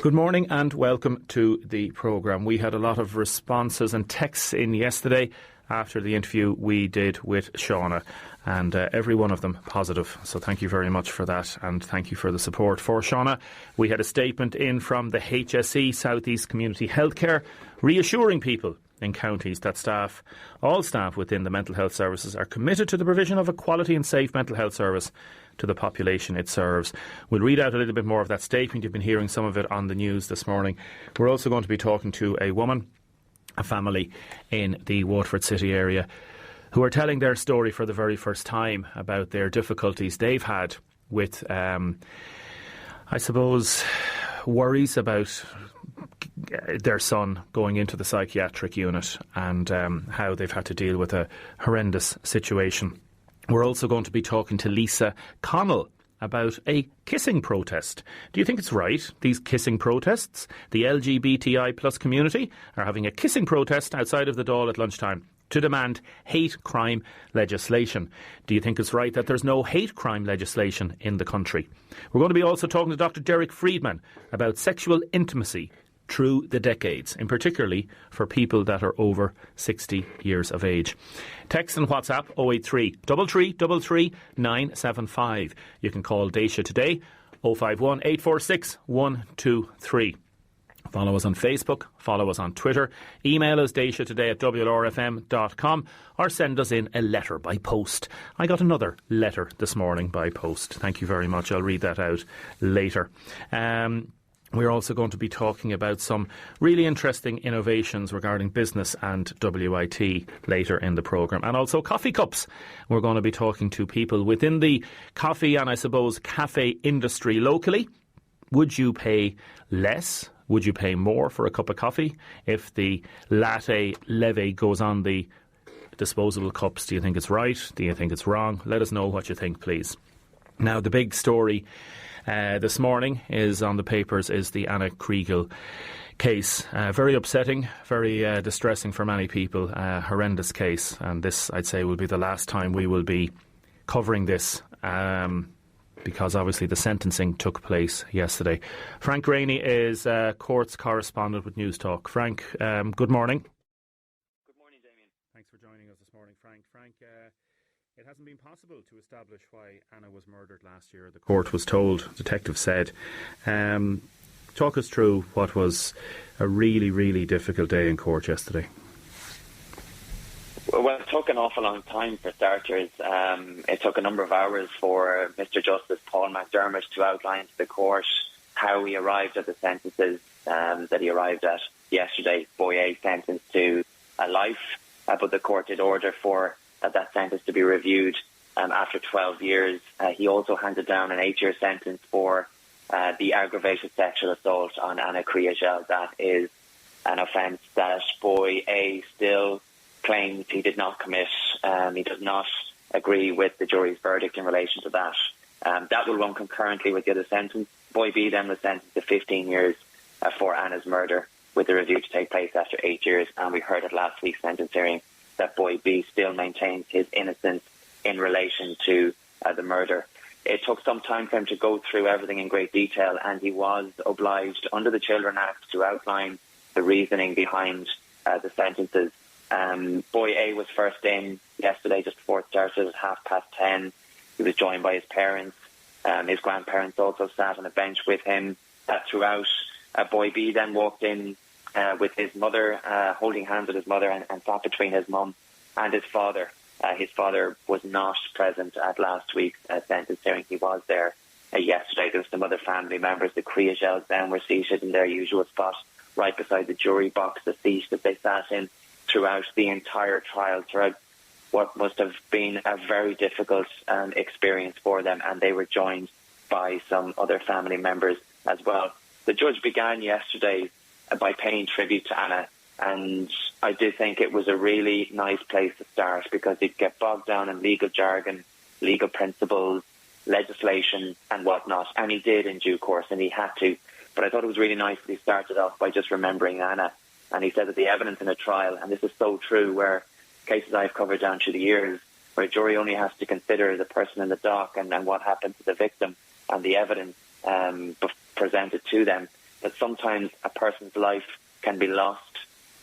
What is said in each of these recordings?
Good morning and welcome to the programme. We had a lot of responses and texts in yesterday after the interview we did with Shauna, and every one of them positive. So thank you very much for that, and thank you for the support for Shauna. We had a statement in from the HSE, South East Community Healthcare, reassuring people in counties that all staff within the mental health services are committed to the provision of a quality and safe mental health service to the population it serves. We'll read out a little bit more of that statement. You've been hearing some of it on the news this morning. We're also going to be talking to a woman, a family in the Waterford City area, who are telling their story for the very first time about their difficulties they've had with, I suppose, worries about their son going into the psychiatric unit and how they've had to deal with a horrendous situation. We're also going to be talking to Lisa Connell about a kissing protest. Do you think it's right, these kissing protests? The LGBTI plus community are having a kissing protest outside of the Dáil at lunchtime to demand hate crime legislation. Do you think it's right that there's no hate crime legislation in the country? We're going to be also talking to Dr. Derek Friedman about sexual intimacy through the decades, in particularly for people that are over 60 years of age. Text and WhatsApp 083 3333 975. You can call Deise today 051 846 123. Follow us on Facebook, follow us on Twitter, email us deisetoday@wlrfm.com, or send us in a letter by post. I got another letter this morning by post. Thank you very much. I'll read that out later. We're also going to be talking about some really interesting innovations regarding business and WIT later in the programme, and also coffee cups. We're going to be talking to people within the coffee and, I suppose, cafe industry locally. Would you pay less? Would you pay more for a cup of coffee if the latte levy goes on the disposable cups? Do you think it's right? Do you think it's wrong? Let us know what you think, please. Now, the big story this morning is on the papers is the Ana Kriegel case. Very upsetting, very distressing for many people. Horrendous case, and this, I'd say, will be the last time we will be covering this, because obviously the sentencing took place yesterday. Frank Rainey is courts correspondent with News Talk. Frank, good morning. Good morning, Damien. Thanks for joining us this morning, Frank. Frank, it hasn't been possible to establish why Anna was murdered last year. The court was told, detectives said. Talk us through what was a really, really difficult day in court yesterday. Well, it took an awful long time for starters. It took a number of hours for Mr. Justice Paul McDermott to outline to the court how he arrived at the sentences that he arrived at yesterday. Boy A sentenced to a life, but the court did order for that sentence to be reviewed after 12 years. He also handed down an 8-year sentence for the aggravated sexual assault on Ana Kriegel. That is an offence that Boy A still claims he did not commit. He does not agree with the jury's verdict in relation to that. That will run concurrently with the other sentence. Boy B then was sentenced to 15 years for Anna's murder, with the review to take place after 8 years. And we heard at last week's sentence hearing that Boy B still maintains his innocence in relation to the murder. It took some time for him to go through everything in great detail, and he was obliged under the Children Act to outline the reasoning behind the sentences. Boy A was first in yesterday just before it started at 10:30. He was joined by his parents. His grandparents also sat on a bench with him throughout. Boy B then walked in with his mother, holding hands with his mother, and sat between his mum and his father. His father was not present at last week's sentence hearing. He was there yesterday. There were some other family members. The Kriegels then were seated in their usual spot right beside the jury box, the seat that they sat in throughout the entire trial, throughout what must have been a very difficult experience for them, and they were joined by some other family members as well. The judge began yesterday by paying tribute to Anna, and I did think it was a really nice place to start, because he'd get bogged down in legal jargon, legal principles, legislation and whatnot, and he did in due course, and he had to. But I thought it was really nice that he started off by just remembering Anna, and he said that the evidence in a trial, and this is so true where cases I've covered down through the years, where a jury only has to consider the person in the dock and what happened to the victim and the evidence presented to them, that sometimes a person's life can be lost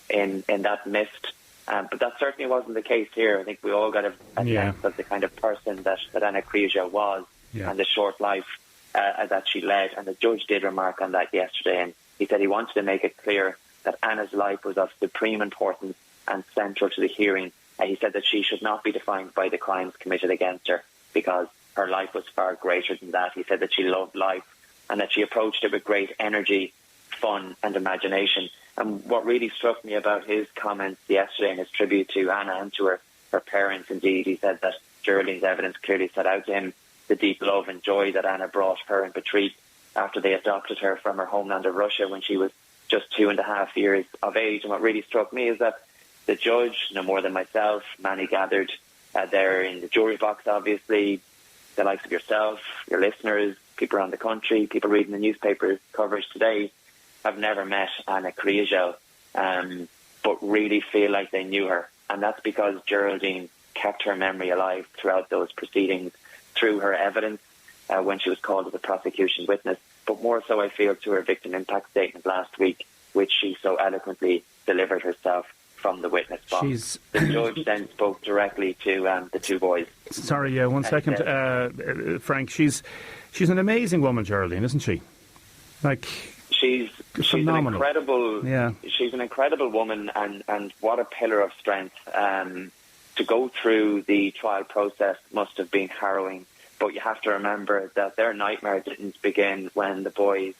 in that mist. But that certainly wasn't the case here. I think we all got a sense of the kind of person that Ana Kriegel was and the short life that she led. And the judge did remark on that yesterday, and he said he wanted to make it clear that Anna's life was of supreme importance and central to the hearing. He said that she should not be defined by the crimes committed against her, because her life was far greater than that. He said that she loved life and that she approached it with great energy, fun and imagination. And what really struck me about his comments yesterday and his tribute to Anna and to her parents, indeed, he said that Geraldine's evidence clearly set out to him the deep love and joy that Anna brought her and Patrice after they adopted her from her homeland of Russia when she was just 2.5 years of age. And what really struck me is that the judge, no more than myself, many gathered there in the jury box, obviously, the likes of yourself, your listeners, people around the country, people reading the newspaper coverage today, have never met Ana Kriegel, but really feel like they knew her. And that's because Geraldine kept her memory alive throughout those proceedings, through her evidence when she was called as a prosecution witness, but more so, I feel, to her victim impact statement last week, which she so eloquently delivered herself from the witness box. The judge then spoke directly to the two boys. Sorry, one second, Frank. She's an amazing woman, Geraldine, isn't she? She's phenomenal. She's an incredible woman, and what a pillar of strength. To go through the trial process must have been harrowing, but you have to remember that their nightmare didn't begin when the boys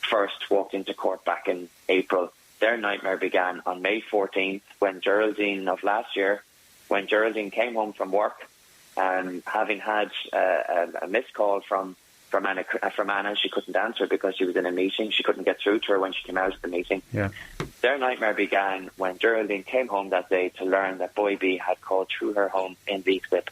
first walked into court back in April. Their nightmare began on May 14th when Geraldine of last year, when Geraldine came home from work, having had a missed call from Anna. She couldn't answer because she was in a meeting. She couldn't get through to her when she came out of the meeting. Their nightmare began when Geraldine came home that day to learn that Boy B had called through her home in Leixlip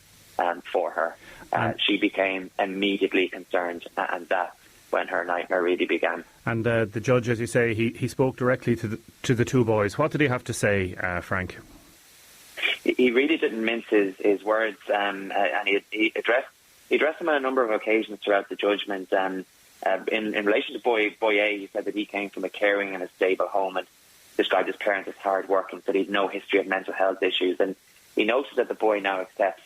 for her. She became immediately concerned, and that's when her nightmare really began. And the judge, as you say, he spoke directly to the two boys. What did he have to say, Frank? He really didn't mince his words, and he addressed them on a number of occasions throughout the judgment. In relation to Boy A, he said that he came from a caring and a stable home and described his parents as hard-working, said he had no history of mental health issues. And he noted that the boy now accepts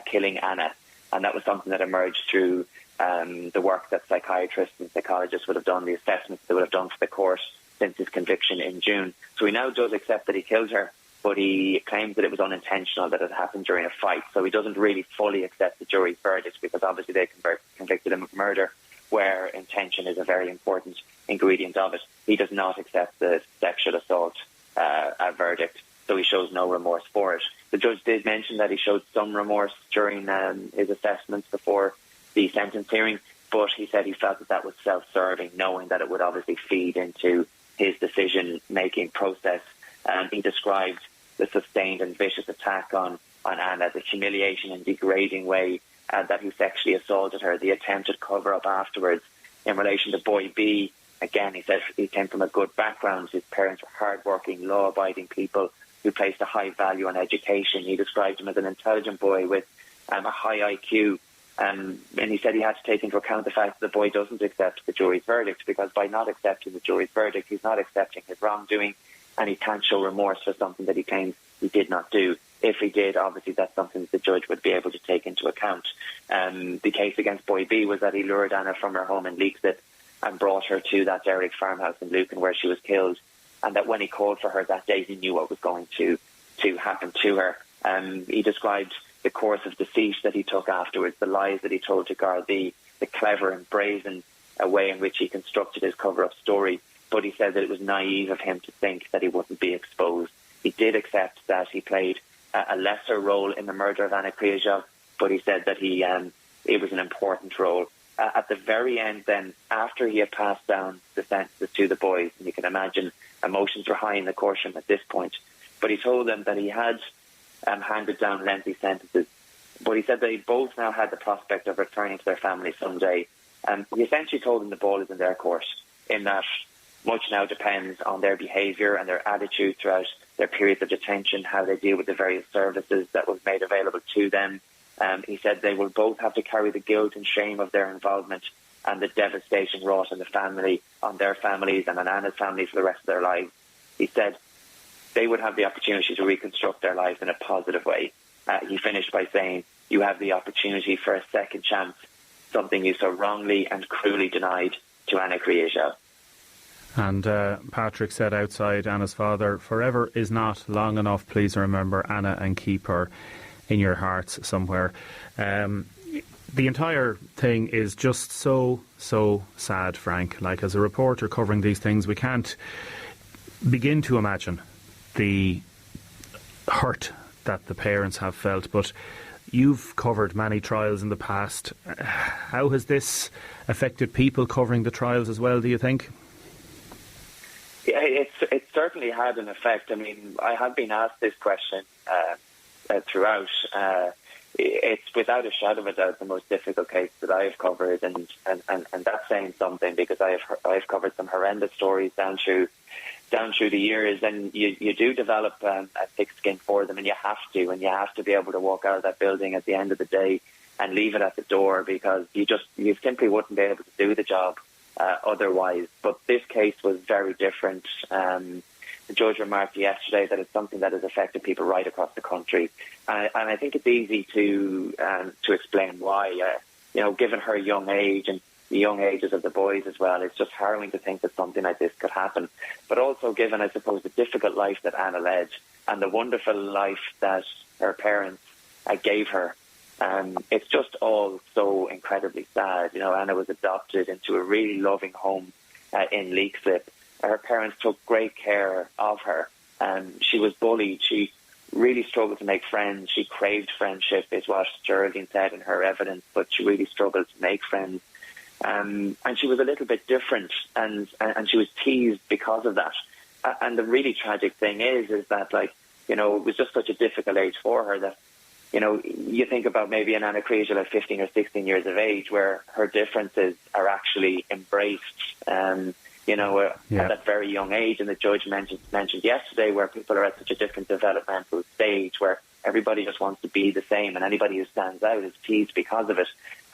killing Anna, and that was something that emerged through the work that psychiatrists and psychologists would have done, the assessments they would have done for the court since his conviction in June. So he now does accept that he killed her, but he claims that it was unintentional, that it happened during a fight. So he doesn't really fully accept the jury's verdict, because obviously they convicted him of murder, where intention is a very important ingredient of it. He does not accept the sexual assault verdict, so he shows no remorse for it. The judge did mention that he showed some remorse during his assessments before the sentence hearing, but he said he felt that was self-serving, knowing that it would obviously feed into his decision-making process. He described the sustained and vicious attack on Anna, the humiliation and degrading way that he sexually assaulted her, the attempted cover-up afterwards. In relation to Boy B, again, he said he came from a good background. His parents were hard-working, law-abiding people who placed a high value on education. He described him as an intelligent boy with a high IQ. And he said he had to take into account the fact that the boy doesn't accept the jury's verdict, because by not accepting the jury's verdict, he's not accepting his wrongdoing, and he can't show remorse for something that he claims he did not do. If he did, obviously that's something that the judge would be able to take into account. The case against Boy B was that he lured Anna from her home in Leixlip and brought her to that derelict farmhouse in Lucan where she was killed, and that when he called for her that day, he knew what was going to happen to her. He described the course of deceit that he took afterwards, the lies that he told to Gardaí, the clever and brazen way in which he constructed his cover-up story. But he said that it was naive of him to think that he wouldn't be exposed. He did accept that he played a lesser role in the murder of Ana Kriegel, but he said that it was an important role. At the very end then, after he had passed down the sentences to the boys, and you can imagine emotions were high in the courtroom at this point, but he told them that he had handed down lengthy sentences, but he said they both now had the prospect of returning to their family someday. He essentially told them the ball is in their court, in that much now depends on their behaviour and their attitude throughout their periods of detention, how they deal with the various services that was made available to them. He said they will both have to carry the guilt and shame of their involvement and the devastation wrought in the family on their families and on Anna's family for the rest of their lives. He said they would have the opportunity to reconstruct their lives in a positive way. He finished by saying, you have the opportunity for a second chance, something you so wrongly and cruelly denied to Ana Kriegel. And Patrick said outside, Anna's father, forever is not long enough. Please remember Anna and keep her in your hearts somewhere. The entire thing is just so sad, Frank. Like, as a reporter covering these things, we can't begin to imagine the hurt that the parents have felt. But you've covered many trials in the past. How has this affected people covering the trials as well, do you think? Yeah, it certainly had an effect. I mean, I have been asked this question throughout. It's without a shadow of a doubt the most difficult case that I have covered, and that's saying something, because I've covered some horrendous stories down through the years, and you do develop a thick skin for them, and you have to be able to walk out of that building at the end of the day and leave it at the door, because you simply wouldn't be able to do the job otherwise. But this case was very different. The judge remarked yesterday that it's something that has affected people right across the country, and I think it's easy to explain why. Given her young age and the young ages of the boys as well, it's just harrowing to think that something like this could happen. But also given, I suppose, the difficult life that Anna led and the wonderful life that her parents gave her, it's just all so incredibly sad. Anna was adopted into a really loving home in Leixlip. Her parents took great care of her. She was bullied. She really struggled to make friends. She craved friendship, is what Geraldine said in her evidence, but she really struggled to make friends. And she was a little bit different, and she was teased because of that. And the really tragic thing is that, it was just such a difficult age for her that, you think about maybe an Ana Kriegel at 15 or 16 years of age, where her differences are actually embraced, at that very young age. And the judge mentioned yesterday, where people are at such a different developmental stage, where everybody just wants to be the same, and anybody who stands out is teased because of it.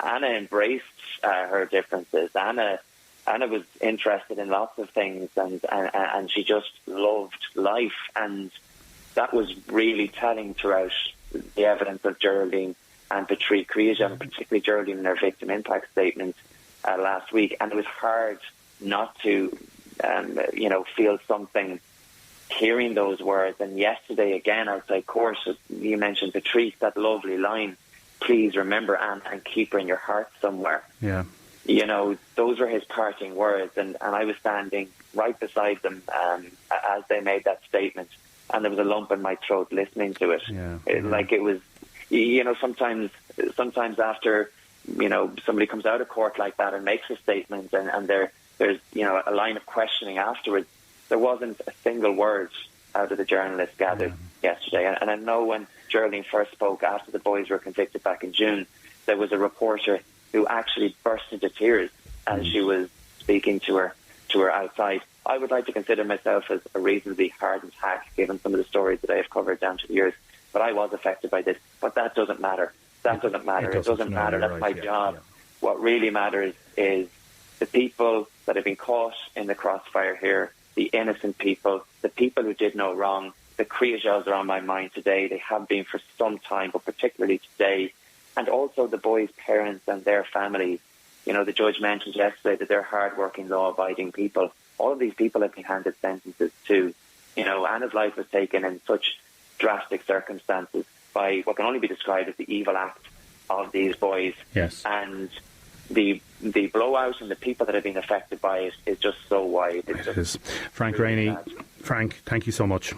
Anna embraced her differences. Anna was interested in lots of things, and she just loved life, and that was really telling throughout the evidence of Geraldine and Patrick Kriegel, and particularly Geraldine in her victim impact statement last week. And it was hard not to, feel something hearing those words. And yesterday, again, outside court, you mentioned Patrice, that lovely line, please remember Anne and keep her in your heart somewhere. Yeah. Those were his parting words, and I was standing right beside them as they made that statement, and there was a lump in my throat listening to it. Yeah. It was, sometimes after, somebody comes out of court like that and makes a statement, and there's a line of questioning afterwards, there wasn't a single word out of the journalist gathered yesterday. And I know when Geraldine first spoke after the boys were convicted back in June, there was a reporter who actually burst into tears as she was speaking to her outside. I would like to consider myself as a reasonably hardened hack, given some of the stories that I have covered down to the years. But I was affected by this. But that doesn't matter. It doesn't matter. That's my job. Yeah. What really matters is the people that have been caught in the crossfire here, the innocent people, the people who did no wrong. The Kriegels are on my mind today. They have been for some time, but particularly today. And also the boys' parents and their families. The judge mentioned yesterday that they're hard-working, law-abiding people. All of these people have been handed sentences too. Anna's life was taken in such drastic circumstances by what can only be described as the evil act of these boys. Yes. And the blowout and the people that have been affected by it is just so wide. It is. Frank Rainey. Frank, thank you so much.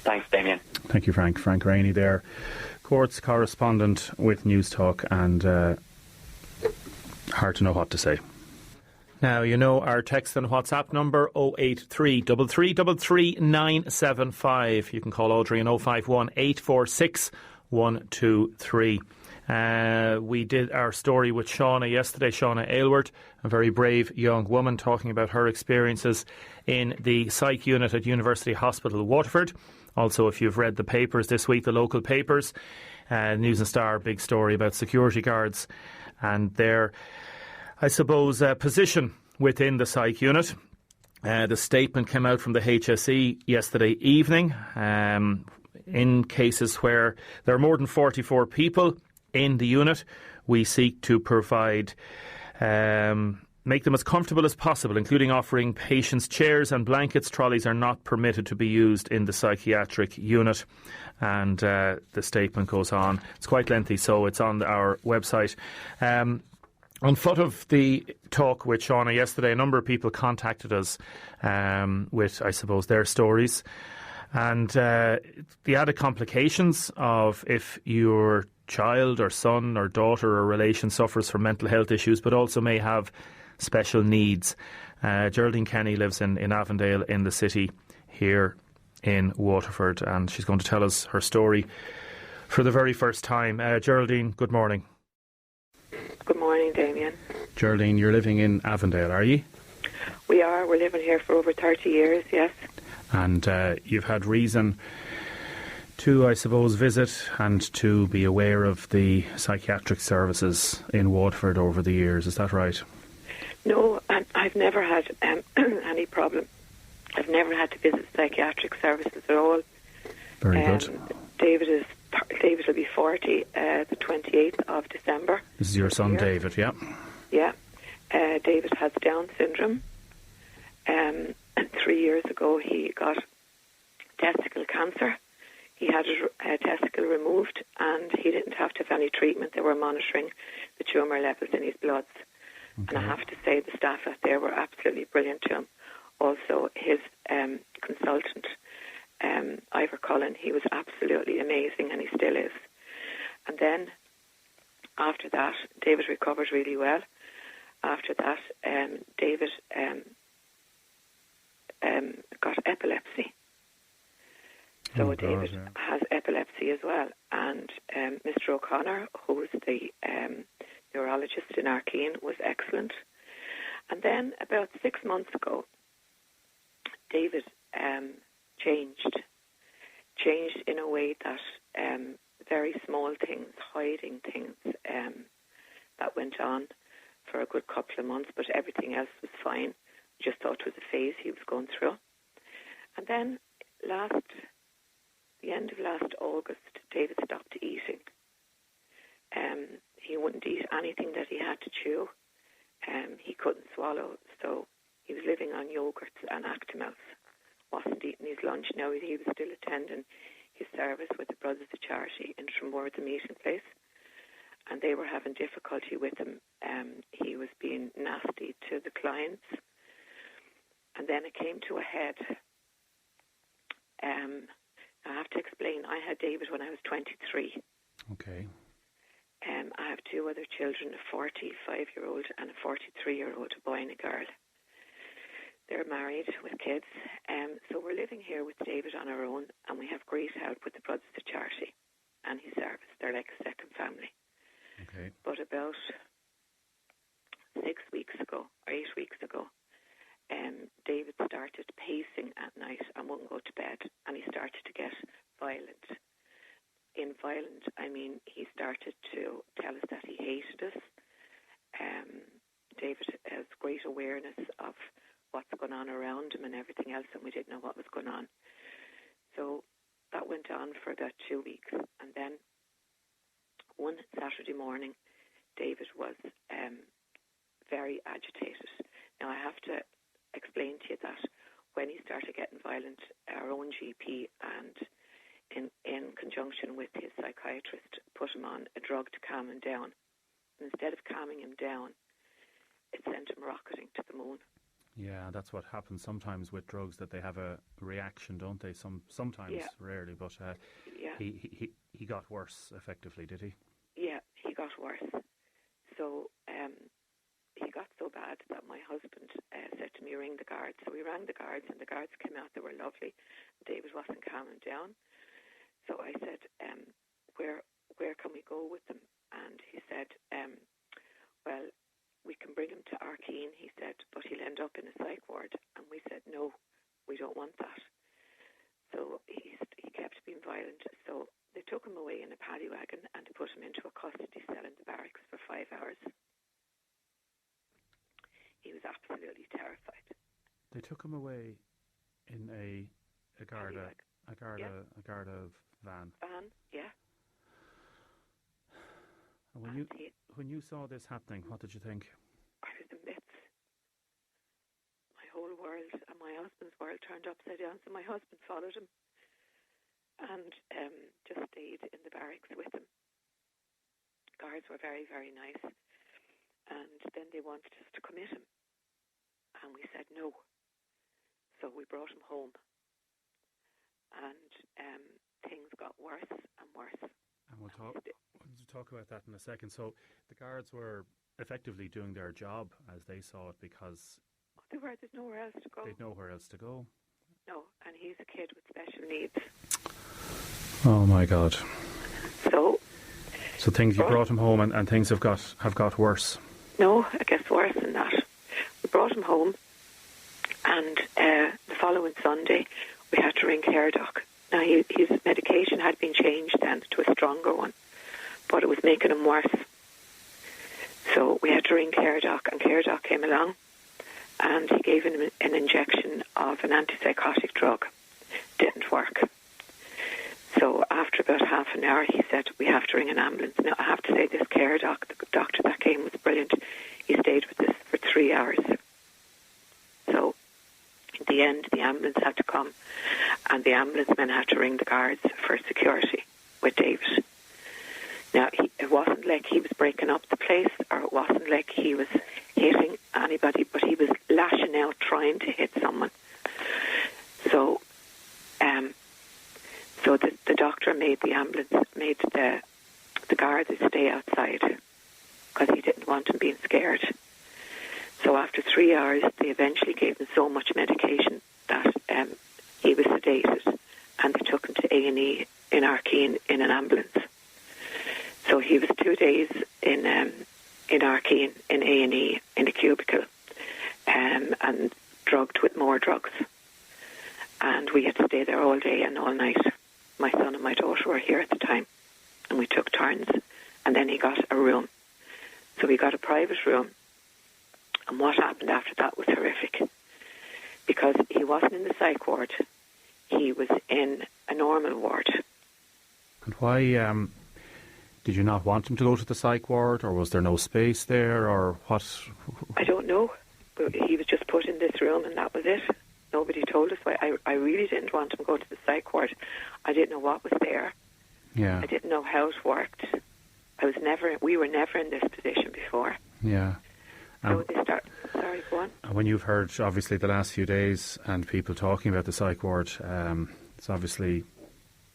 Thanks, Damien. Thank you, Frank. Frank Rainey there, courts correspondent with News Talk, and hard to know what to say. Now, our text and WhatsApp number 083 333 975. You can call Audrey on 051 846 123. We did our story with Shauna yesterday, Shauna Aylward, a very brave young woman, talking about her experiences in the psych unit at University Hospital Waterford. Also, if you've read the papers this week, the local papers, News and Star, big story about security guards and their, I suppose, position within the psych unit. The statement came out from the HSE yesterday evening. In cases where there are more than 44 people in the unit, we seek to provide, make them as comfortable as possible, including offering patients chairs and blankets. Trolleys are not permitted to be used in the psychiatric unit. And the statement goes on. It's quite lengthy, so it's on our website. On foot of the talk with Shauna yesterday, a number of people contacted us with, I suppose, their stories. And the added complications of if your child or son or daughter or relation suffers from mental health issues, but also may have special needs. Geraldine Kenny lives in Avondale in the city here in Waterford, and she's going to tell us her story for the very first time. Geraldine, good morning. Good morning, Damien. Geraldine, you're living in Avondale, are you? We are. We're living here for over 30 years, yes. And you've had reason to, I suppose, visit and to be aware of the psychiatric services in Waterford over the years. Is that right? No, I've never had any problem. I've never had to visit psychiatric services at all. Very good. David will be 40 the 28th of December. This is your son, David, yeah? Yeah. David has Down syndrome. 3 years ago, he got testicle cancer. He had a testicle removed, and he didn't have to have any treatment. They were monitoring the tumour levels in his bloods. Okay. And I have to say the staff out there were absolutely brilliant to him. Also, his consultant, Ivor Cullen, he was absolutely amazing, and he still is. And then, after that, David recovered really well. After that, David got epilepsy. So David has epilepsy as well. And Mr. O'Connor, who was the neurologist in Arkeen, was excellent. And then, about 6 months ago, David changed in a way that very small things, hiding things, that went on for a good couple of months, but everything else was fine. Just thought it was a phase he was going through. And then the end of last August, David stopped eating. He wouldn't eat anything that he had to chew. He couldn't swallow, so he was living on yogurts and Actimels. Wasn't eating his lunch. Now he was still attending his service with the Brothers of Charity in Tramore, the meeting place, and they were having difficulty with him. He was being nasty to the clients, and then it came to a head. I have to explain, I had David when I was 23. Okay. I have two other children, a 45-year-old and a 43-year-old, a boy and a girl. They're married with kids, so we're living here with David on our own, and we have great help with the Brothers of Charity and his service. They're like a second family. Okay. But about 6 weeks ago, or 8 weeks ago, David started pacing at night and wouldn't go to bed, and he started to get violent. In violent, I mean he started to tell us that he hated us. David has great awareness of what's going on around him and everything else, and we didn't know what was going on. So that went on for about 2 weeks, and then one Saturday morning, David was very agitated. Now, I have to explain to you that when he started getting violent, our own GP and in conjunction with his psychiatrist put him on a drug to calm him down. And instead of calming him down, it sent him rocketing to the moon. Yeah, that's what happens sometimes with drugs, that they have a reaction, don't they? Sometimes, yeah. Rarely, but yeah. He got worse, effectively, did he? Yeah, he got worse. So he got so bad that my husband said to me, ring the guards. So we rang the guards, and the guards came out. They were lovely. David wasn't calming down. So I said, where can we go with them? And he said, well, we can bring him to Arkeen, he said, but he'll end up in a psych ward. And we said, no, we don't want that. So he kept being violent. So they took him away in a paddy wagon and put him into a custody cell in the barracks for 5 hours. He was absolutely They took him away in a Garda van. Yeah. And when you saw this happening, what did you think? I was in bits. My whole world and my husband's world turned upside down. So my husband followed him and just stayed in the barracks with him. Guards were very, very nice. And then they wanted us to commit him. And we said no. So we brought him home. And things got worse and worse. And we'll talk about that in a second. So the guards were effectively doing their job as they saw it because... They were. There's nowhere else to go. They'd nowhere else to go. No, and he's a kid with special needs. Oh my God. So things, you brought him home and things have got worse. No, it gets worse than that. We brought him home and the following Sunday we had to ring CareDoc. Now his medication had been changed then to a stronger one, but it was making him worse. So we had to ring CareDoc, and CareDoc came along and he gave him an injection of an antipsychotic drug. Didn't work. So after about half an hour, he said, we have to ring an ambulance. Now, I have to say, this CareDoc, the doctor that came was brilliant. He stayed with us for 3 hours. So in the end, the ambulance had to come, and the ambulance men had to ring the guards for security with David. Now, it wasn't like he was breaking up the place, or it wasn't like he was hitting anybody, but he was lashing out trying to hit someone. So the doctor made the guards stay outside because he didn't want him being scared. So after 3 hours, they eventually gave him so much medication that he was sedated, and they took him to A&E in Arkeen in an ambulance. So he was 2 days in Arkeen in A&E in a cubicle, and drugged with more drugs. And we had to stay there all day and all night. My son and my daughter were here at the time, and we took turns, and then he got a room. So we got a private room, and what happened after that was horrific, because he wasn't in the psych ward, he was in a normal ward. And why did you not want him to go to the psych ward, or was there no space there, or what? I don't know. He was just put in this room, and that was it. Nobody told us why. I really didn't want him to go to the psych ward. I didn't know what was there. Yeah. I didn't know how it worked. We were never in this position before. Yeah. So they start. Sorry, go on. And when you've heard, obviously, the last few days and people talking about the psych ward, it's obviously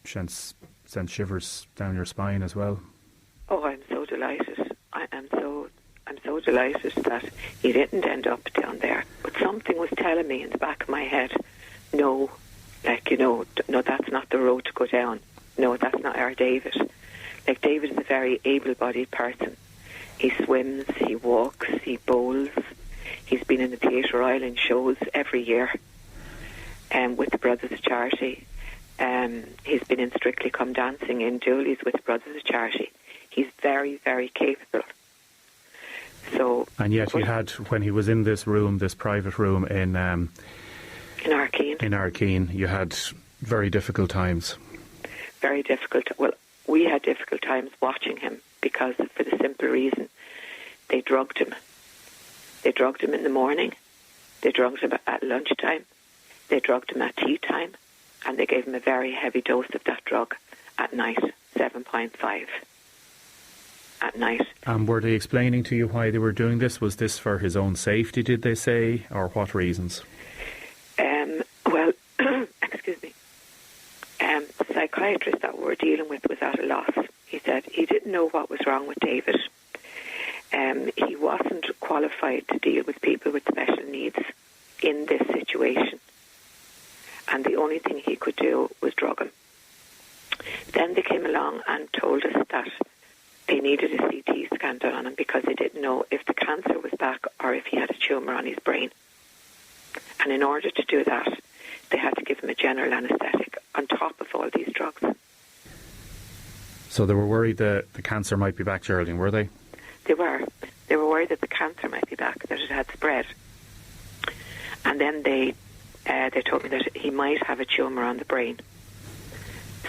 sent shivers down your spine as well. Oh, I'm so delighted. I'm so delighted that he didn't end up down there. But something was telling me in the back of my head, no, no, that's not the road to go down. No, that's not our David. Like, David is a very able-bodied person. He swims, he walks, he bowls. He's been in the Theatre Island shows every year with the Brothers of Charity. He's been in Strictly Come Dancing in Dooley's with the Brothers of Charity. He's very, very capable. So, and yet you had, when he was in this room, this private room in Arkeen, you had very difficult times. Very difficult. Well, we had difficult times watching him because, for the simple reason, they drugged him. They drugged him in the morning. They drugged him at lunchtime. They drugged him at tea time. And they gave him a very heavy dose of that drug at night, 7.5 at night. And were they explaining to you why they were doing this? Was this for his own safety, did they say, or what reasons? Well, excuse me. The psychiatrist that we were dealing with was at a loss. He said he didn't know what was wrong with David. He wasn't qualified to deal with people with special needs in this situation. And the only thing he could do was drug him. Then they came along and told us that they needed a CT scan done on him because they didn't know if the cancer was back or if he had a tumour on his brain. And in order to do that, they had to give him a general anaesthetic on top of all these drugs. So they were worried that the cancer might be back, Geraldine, were they? They were. They were worried that the cancer might be back, that it had spread. And then they told me that he might have a tumour on the brain.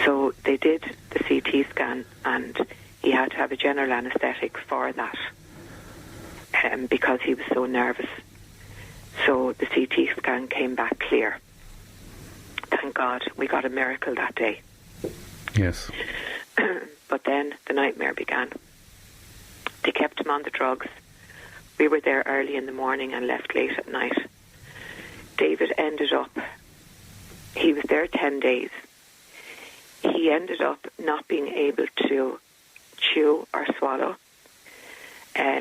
So they did the CT scan, and he had to have a general anaesthetic for that because he was so nervous. So the CT scan came back clear. Thank God, we got a miracle that day. Yes. But then the nightmare began. They kept him on the drugs. We were there early in the morning and left late at night. David ended up, he was there 10 days. He ended up not being able to chew or swallow,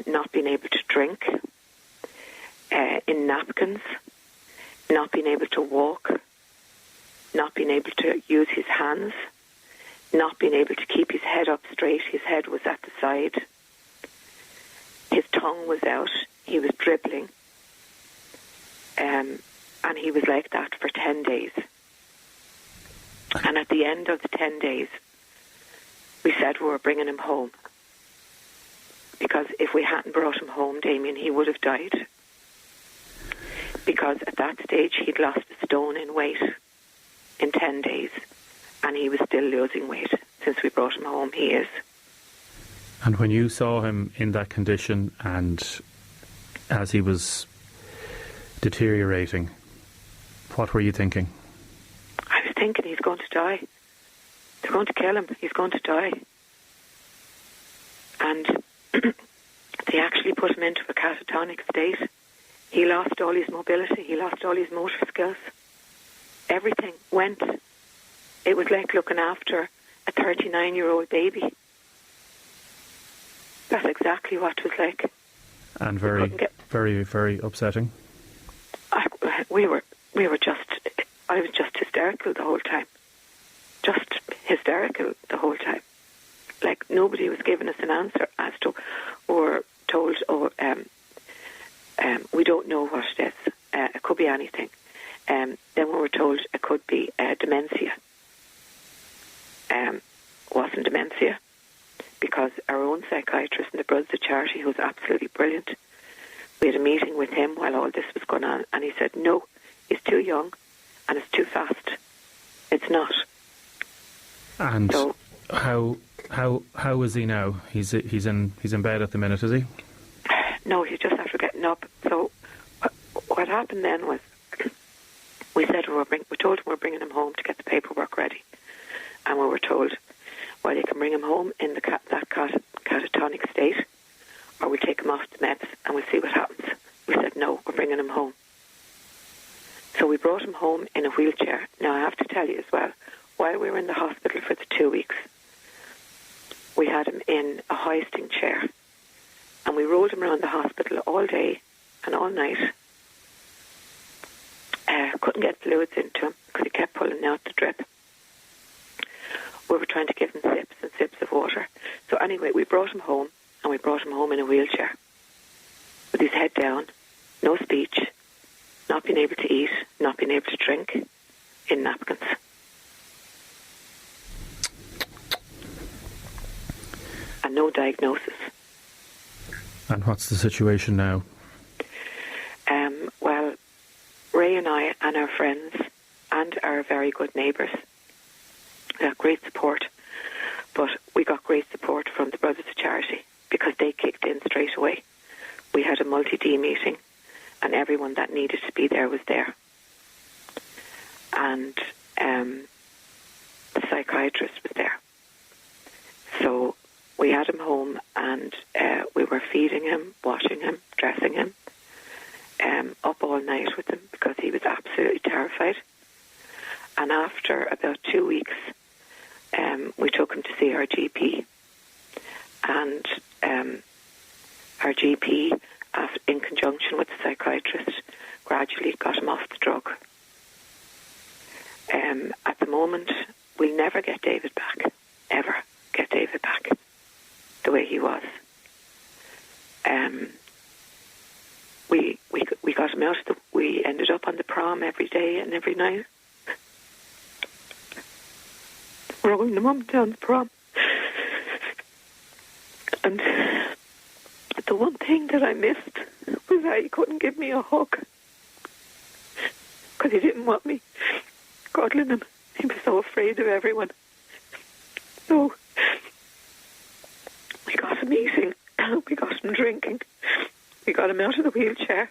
not being able to drink, in napkins, not being able to walk, not being able to use his hands, not being able to keep his head up straight. His head was at the side. His tongue was out. He was dribbling. And he was like that for 10 days. And at the end of the 10 days, we said we were bringing him home. Because if we hadn't brought him home, Damien, he would have died. Because at that stage, he'd lost a stone in weight in 10 days. And he was still losing weight. Since we brought him home, he is. And when you saw him in that condition and as he was deteriorating, what were you thinking? I was thinking he's going to die. They're going to kill him. He's going to die. And they actually put him into a catatonic state. He lost all his mobility. He lost all his motor skills. Everything went. It was like looking after a 39-year-old baby. That's exactly what it was like. And very, very, very upsetting. I was just hysterical the whole time. Just hysterical the whole time. Like nobody was giving us an answer as to, or told, we don't know what it is. It could be anything. Then we were told it could be dementia. Wasn't dementia, because our own psychiatrist in the Brothers of Charity, who was absolutely brilliant, we had a meeting with him while all this was going on, and he said, no, he's too young and it's too fast. It's not. And so, how is he now? He's in bed at the minute, is he? No, he's just after getting up. So what happened then was we said we told him we're bringing him home to get the paperwork ready, and we were told, well, you can bring him home in that catatonic state, or we'll take him off the meds and we'll see what happens. We said, no, we're bringing him home. So we brought him home in a wheelchair. Now, I have to tell you as well, while we were in the hospital for the 2 weeks, we had him in a hoisting chair, and we rolled him around the hospital all day and all night. Couldn't get fluids into him because he kept pulling out the drip. We were trying to give him sips and sips of water. So anyway, we brought him home, and we brought him home in a wheelchair with his head down, no speech, not being able to eat, not being able to drink, in napkins. And no diagnosis. And what's the situation now? Well, Ray and I and our friends and our very good neighbours got great support, but we got great support from the Brothers of Charity because they kicked in straight away. We had a multi-D meeting, and everyone that needed to be there was there. And the psychiatrist was there. So we had him home, and we were feeding him, washing him, dressing him, up all night with him because he was absolutely terrified. And after about 2 weeks, we took him to see our GP. And our GP, in conjunction with the psychiatrist, gradually got him off the drug. At the moment, we'll never get David back, ever get David back the way he was. We got him out. We ended up on the prom every day and every night. Rolling him up down the prom. And the one thing that I missed was that he couldn't give me a hug. because he didn't want me cuddling him. He was so afraid of everyone. So we got him eating, we got him drinking, we got him out of the wheelchair.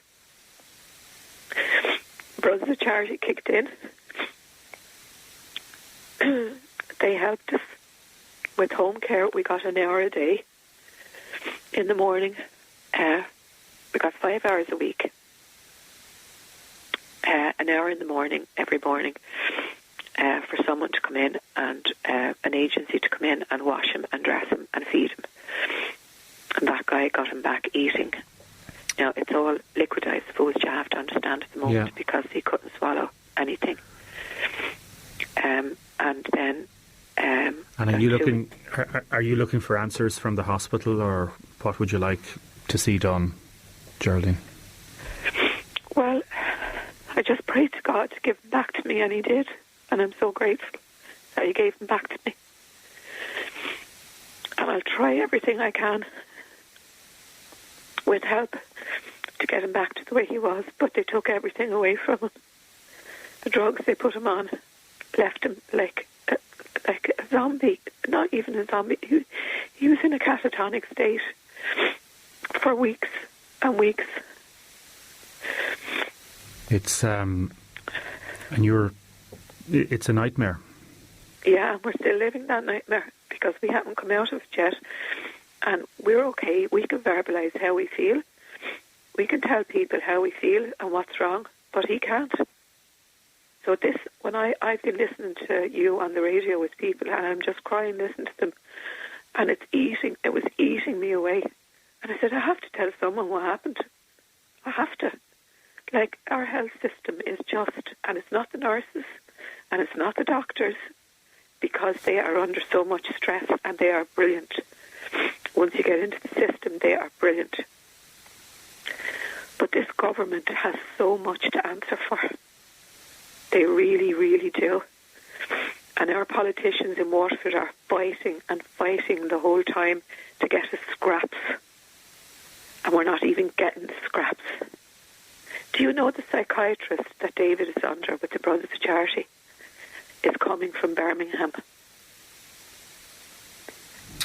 Brothers of Charity kicked in. They helped us with home care. We got an hour a day in the morning. We got 5 hours a week. An hour in the morning, every morning, for someone to come in and an agency to come in and wash him and dress him and feed him. And that guy got him back eating. Now, it's all liquidized food, you have to understand at the moment, because he couldn't swallow anything. And then... and are you looking for answers from the hospital, or what would you like to see done, Geraldine? Well, I just prayed to God to give him back to me, and he did. And I'm so grateful that he gave him back to me. And I'll try everything I can with help to get him back to the way he was, but they took everything away from him. The drugs they put him on left him like a zombie. Not even a zombie. He was in a catatonic state for weeks and weeks. It's it's a nightmare. Yeah, we're still living that nightmare because we haven't come out of it yet. And we're okay. We can verbalise how we feel. We can tell people how we feel and what's wrong, but he can't. So this, when I've been listening to you on the radio with people, and I'm just crying listening to them, and it was eating me away. And I said, I have to tell someone what happened. I have to. Like, our health system is just, and it's not the nurses, and it's not the doctors, because they are under so much stress, and they are brilliant. Once you get into the system, they are brilliant. But this government has so much to answer for. They really, really do. And our politicians in Waterford are fighting and fighting the whole time to get us scraps. And we're not even getting the scraps. Do you know the psychiatrist that David is under with the Brothers of Charity is coming from Birmingham?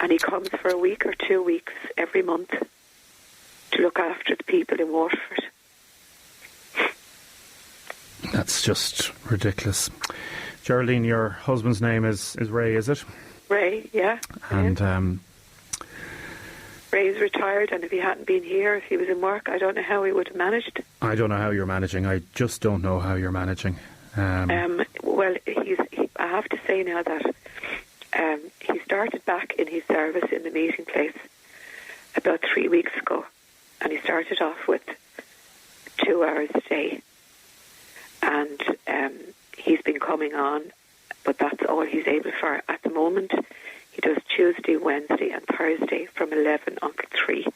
And he comes for a week or 2 weeks every month to look after the people in Waterford. That's just ridiculous. Geraldine, your husband's name is Ray, is it? Ray, yeah. And Ray's retired, and if he hadn't been here, if he was in work, I don't know how he would have managed. I don't know how you're managing. I just don't know how you're managing. Well, I have to say now that he started back in his service in the meeting place about 3 weeks ago, and he started off with 2 hours a day, and he's been coming on, but that's all he's able for at the moment. He does Tuesday, Wednesday and Thursday from 11 until 3,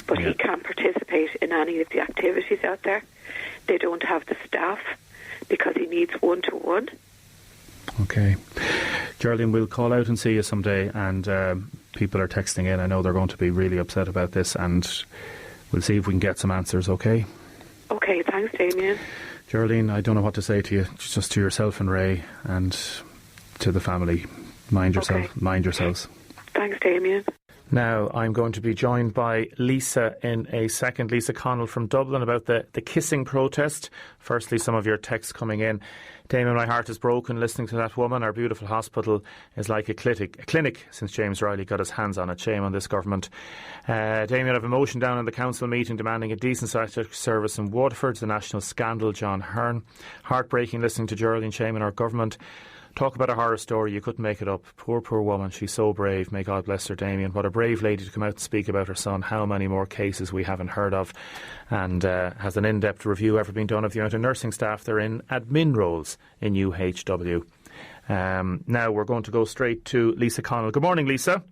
but he can't participate in any of the activities out there. They don't have the staff because he needs one-to-one. Okay. Geraldine, we'll call out and see you someday, and people are texting in. I know they're going to be really upset about this, and we'll see if we can get some answers, okay? Okay, thanks, Damien. Geraldine, I don't know what to say to you, just to yourself and Ray and to the family. Mind yourselves. Thanks, Damien. Now, I'm going to be joined by Lisa in a second. Lisa Connell from Dublin about the kissing protest. Firstly, some of your texts coming in. Damien, my heart is broken listening to that woman. Our beautiful hospital is like a clinic since James Riley got his hands on it. Shame on this government. Damien, I have a motion down in the council meeting demanding a decent psychiatric service in Waterford. The national scandal, John Hearn. Heartbreaking listening to Geraldine. Shame on our government. Talk about a horror story. You couldn't make it up. Poor woman. She's so brave. May God bless her, Damien. What a brave lady to come out and speak about her son. How many more cases we haven't heard of. And has an in-depth review ever been done of the amount of nursing staff they're in admin roles in UHW. Now we're going to go straight to Lisa Connell. Good morning, Lisa.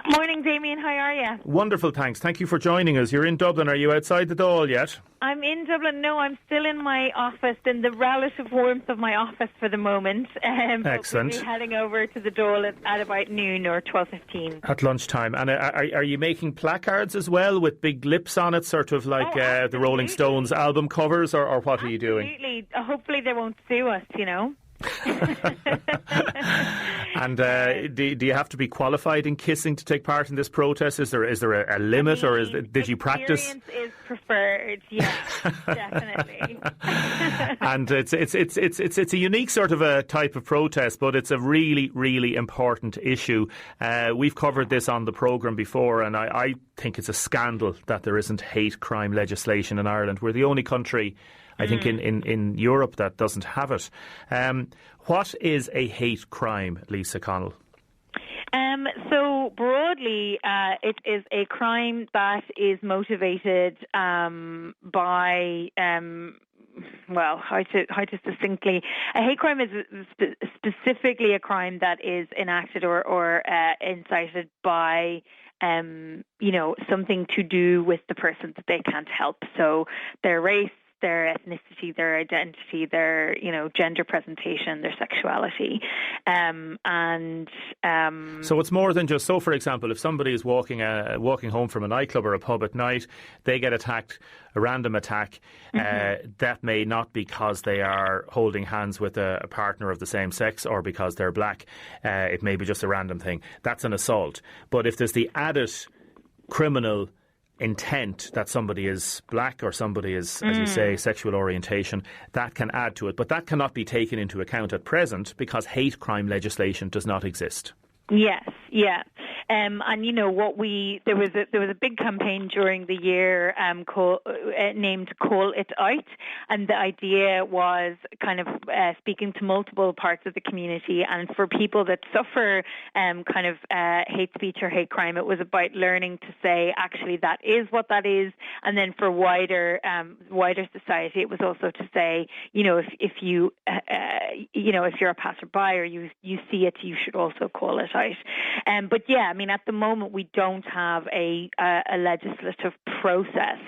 Morning, Damien. How are you? Wonderful, thanks. Thank you for joining us. You're in Dublin. Are you outside the Dáil yet? I'm in Dublin. No, I'm still in my office, in the relative warmth of my office for the moment. Excellent. We'll be heading over to the Dáil at about noon or 12:15. At lunchtime. And are you making placards as well with big lips on it, sort of like the Rolling Stones album covers, or what are you doing? Absolutely. Hopefully they won't sue us, And do you have to be qualified in kissing to take part in this protest? Is there a limit, or did you practice? Experience is preferred, yeah, definitely. And it's a unique sort of a type of protest, but it's a really, really important issue. We've covered this on the programme before, and I think it's a scandal that there isn't hate crime legislation in Ireland. We're the only country, I think, in Europe that doesn't have it. What is a hate crime, Lisa Connell? So broadly, it is a crime that is motivated by how to succinctly, a hate crime is specifically a crime that is enacted or incited by something to do with the person that they can't help. So their race, their ethnicity, their identity, their gender presentation, their sexuality, so it's more than just. So, for example, if somebody is walking home from a nightclub or a pub at night, they get attacked, a random attack. That may not be because they are holding hands with a partner of the same sex or because they're black. It may be just a random thing. That's an assault. But if there's the added criminal intent that somebody is black or somebody is, as you say, sexual orientation, that can add to it. But that cannot be taken into account at present because hate crime legislation does not exist. Yes, yeah. And there was a big campaign during the year named "Call It Out," and the idea was kind of speaking to multiple parts of the community, and for people that suffer hate speech or hate crime, it was about learning to say actually that is what that is, and then for wider society, it was also to say if you're a passerby or you see it, you should also call it out. But yeah, at the moment we don't have a legislative process.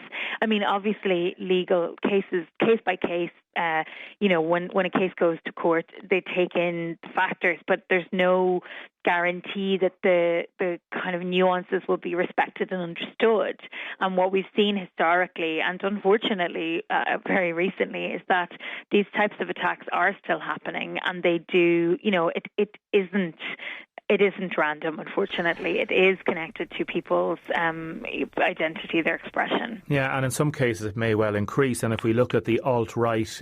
Obviously legal cases, case by case, when a case goes to court, they take in factors, but there's no guarantee that the kind of nuances will be respected and understood. And what we've seen historically, and unfortunately very recently, is that these types of attacks are still happening, and they do, it isn't random, unfortunately. It is connected to people's identity, their expression. Yeah, and in some cases it may well increase. And if we look at the alt-right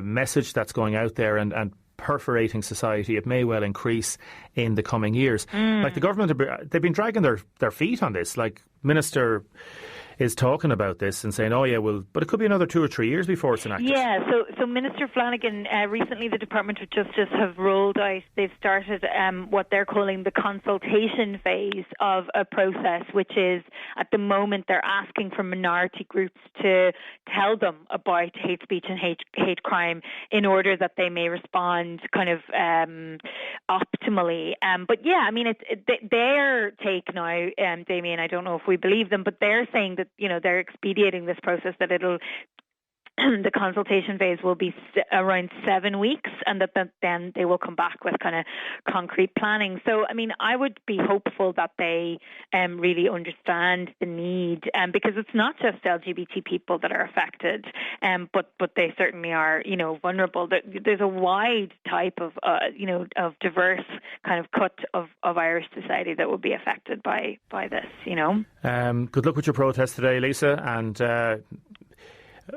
message that's going out there and perforating society, it may well increase in the coming years. Like the government, they've been dragging their feet on this. Like Minister is talking about this and saying, but it could be another 2 or 3 years before it's enacted. Yeah, so Minister Flanagan, recently the Department of Justice have rolled out, they've started what they're calling the consultation phase of a process, which is, at the moment, they're asking for minority groups to tell them about hate speech and hate crime in order that they may respond kind of optimally. But yeah, it's their take now, Damien, I don't know if we believe them, but they're saying that they're expediting this process, that the consultation phase will be around 7 weeks, and that then they will come back with kind of concrete planning. So, I would be hopeful that they really understand the need, because it's not just LGBT people that are affected, but they certainly are, vulnerable. There's a wide type of diverse kind of cut of Irish society that will be affected by this. Good luck with your protest today, Lisa, and.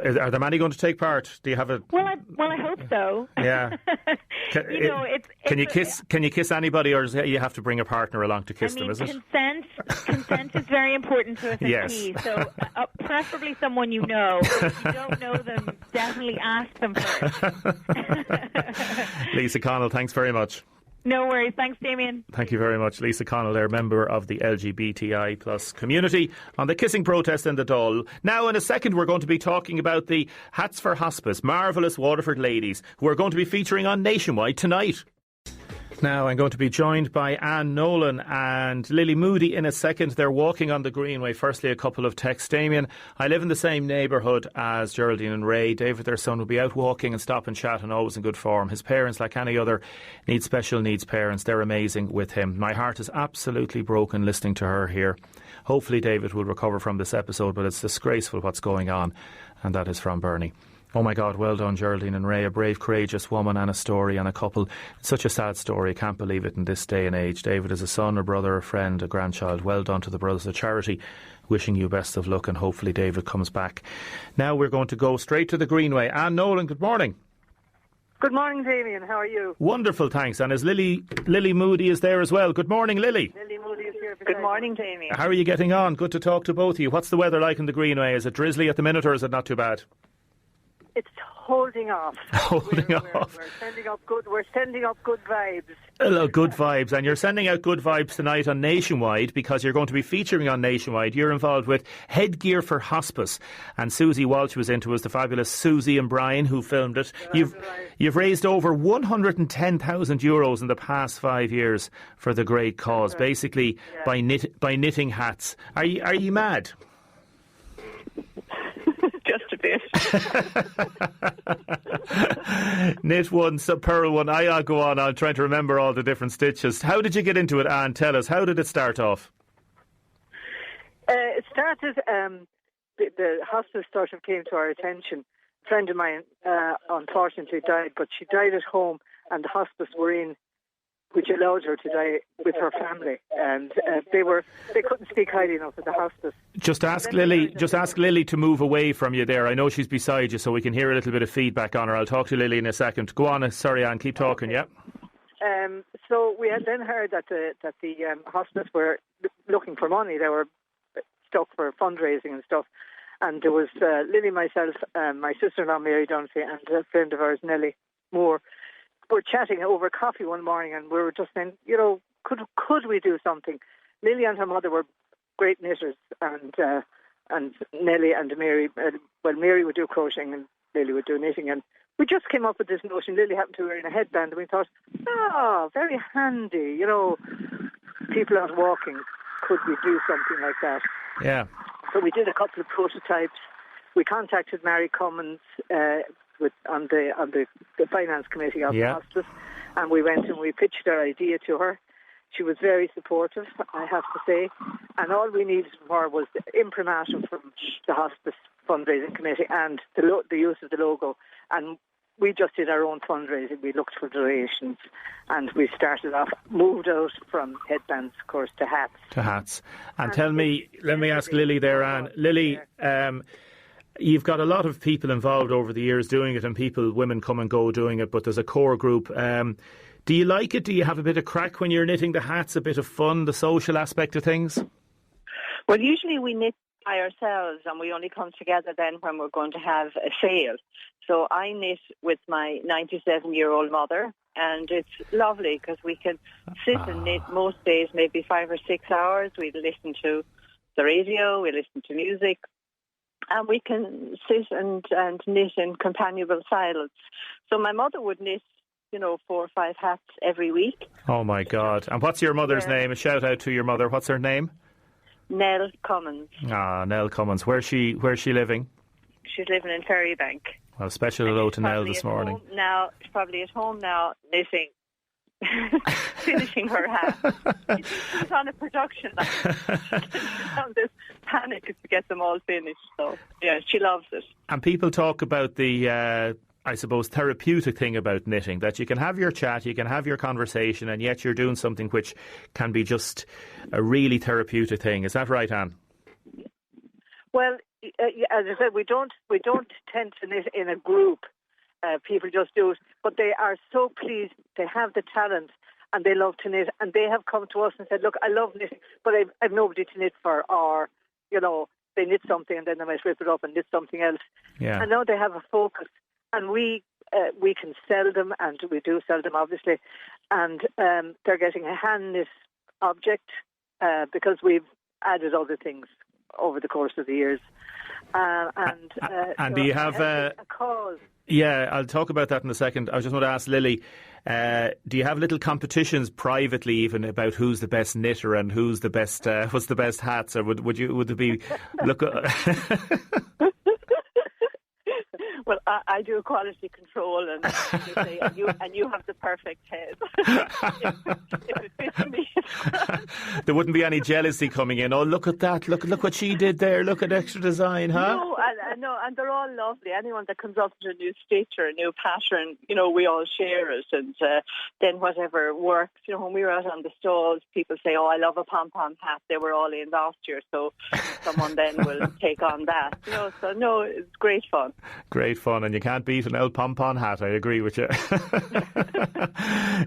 Are there many going to take part? Do you have a? Well, I hope so. Yeah. Can you kiss anybody, or you have to bring a partner along to kiss them? Is it? Consent is very important to us. Yes. So preferably someone you know. If you don't know them, definitely ask them first. Lisa Connell, thanks very much. No worries. Thanks, Damien. Thank you very much. Lisa Connell there, member of the LGBTI plus community, on the kissing protest in the Dáil. Now, in a second, we're going to be talking about the Hats for Hospice, marvellous Waterford ladies, who are going to be featuring on Nationwide tonight. Now I'm going to be joined by Anne Nolan and Lily Moody in a second. They're walking on the Greenway. Firstly, a couple of texts. Damien, I live in the same neighbourhood as Geraldine and Ray. David, their son, will be out walking and stop and chat and always in good form. His parents, like any other special needs parents, they're amazing with him. My heart is absolutely broken listening to her here. Hopefully David will recover from this episode, but it's disgraceful what's going on. And that is from Bernie. Oh my God, well done Geraldine and Ray, a brave, courageous woman and a story and a couple. It's such a sad story, I can't believe it in this day and age. David is a son, a brother, a friend, a grandchild. Well done to the Brothers of Charity. Wishing you best of luck and hopefully David comes back. Now we're going to go straight to the Greenway. Anne Nolan, good morning. Good morning, Damien. How are you? Wonderful, thanks. And as Lily Moody is there as well. Good morning, Lily. Lily Moody is here. Good morning, Damien. How are you getting on? Good to talk to both of you. What's the weather like in the Greenway? Is it drizzly at the minute or is it not too bad? It's holding off. We're sending up good. We're sending up good vibes. Good vibes, and you're sending out good vibes tonight on Nationwide because you're going to be featuring on Nationwide. You're involved with Headgear for Hospice, and Susie Walsh was into us, the fabulous Susie and Brian who filmed it. You've raised over €110,000 in the past 5 years for the great cause, basically by knitting hats. Are you mad? Just a bit. Knit one, purl one. I'll go on. I'll try to remember all the different stitches. How did you get into it, Anne? Tell us. How did it start off? It started, the hospice sort of came to our attention. A friend of mine unfortunately died, but she died at home and the hospice were in, which allowed her to die with her family. And they couldn't speak highly enough of the hospice. Just ask Lily to move away from you there. I know she's beside you, so we can hear a little bit of feedback on her. I'll talk to Lily in a second. Go on. Sorry, Anne. Keep talking, yeah? So we had then heard that the hospice were looking for money. They were stuck for fundraising and stuff. And there was Lily, myself, my sister-in-law, Mary Dunphy, and a friend of ours, Nellie Moore. We were chatting over coffee one morning and we were just saying, could we do something? Lily and her mother were great knitters and Nellie and Mary, Mary would do crocheting and Lily would do knitting, and we just came up with this notion. Lily happened to wear in a headband and we thought, very handy, people out walking, could we do something like that? Yeah. So we did a couple of prototypes. We contacted Mary Cummins on the finance committee of the hospice, and we went and we pitched our idea to her. She was very supportive, I have to say, and all we needed from her was the imprimatur from the hospice fundraising committee and the use of the logo, and we just did our own fundraising. We looked for donations and we moved out from headbands, of course, to hats. And tell me, let me ask Lily there, Anne. Lily, you've got a lot of people involved over the years doing it, and women come and go doing it, but there's a core group. Do you like it? Do you have a bit of crack when you're knitting the hats, a bit of fun, the social aspect of things? Well, usually we knit by ourselves and we only come together then when we're going to have a sale. So I knit with my 97-year-old mother, and it's lovely because we can sit and knit most days, maybe 5 or 6 hours. We listen to the radio, we listen to music, and we can sit and knit in companionable silence. So my mother would knit, 4 or 5 hats every week. Oh my God. And what's your mother's name? A shout out to your mother. What's her name? Nell Cummins. Nell Cummins. Where's she living? She's living in Ferrybank. Well, special hello to Nell this morning. She's probably at home now knitting, finishing her hat. She's on a production line. She's on this panic to get them all finished. So, yeah, she loves it. And people talk about the, therapeutic thing about knitting, that you can have your chat, you can have your conversation, and yet you're doing something which can be just a really therapeutic thing. Is that right, Anne? Well, as I said, we don't tend to knit in a group. People just do it, but they are so pleased. They have the talent and they love to knit, and they have come to us and said, "Look, I love knitting, but I've nobody to knit for." Or, they knit something and then they might rip it up and knit something else. Yeah. And now they have a focus, and we can sell them, and we do sell them, obviously. And they're getting a hand knit object because we've added other things over the course of the years. And do you have a cause? Yeah, I'll talk about that in a second. I just want to ask Lily, do you have little competitions privately even about who's the best knitter and who's the best, what's the best hats? Or would it be, look... Well, I do quality control, and you say, and you have the perfect head. if it fits me. There wouldn't be any jealousy coming in. Oh, look at that! Look what she did there! Look at extra design, huh? No, and they're all lovely. Anyone that comes up with a new stitch or a new pattern, we all share it, and then whatever works. When we were out on the stalls, people say, "Oh, I love a pom-pom hat." They were all in last year, so someone then will take on that. So no, it's great fun. Great fun, and you can't beat an old pom-pom hat. I agree with you.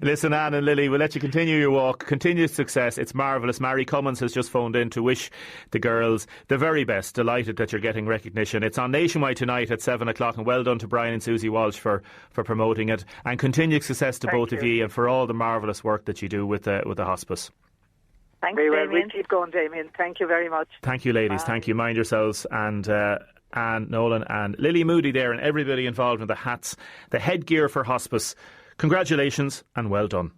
Listen, Anne and Lily, we'll let you continue your walk. Continued success. It's marvellous. Mary Cummins has just phoned in to wish the girls the very best. Delighted that you're getting recognition. It's on Nationwide tonight at 7 o'clock, and well done to Brian and Susie Walsh for promoting it. And continued success to both of you, and for all the marvellous work that you do with the Hospice. Thanks, Damien. We'll keep going, Damien. Thank you very much. Thank you, ladies. Bye. Thank you. Mind yourselves. And Anne Nolan and Lily Moody there, and everybody involved in the hats, the headgear for Hospice. Congratulations and well done.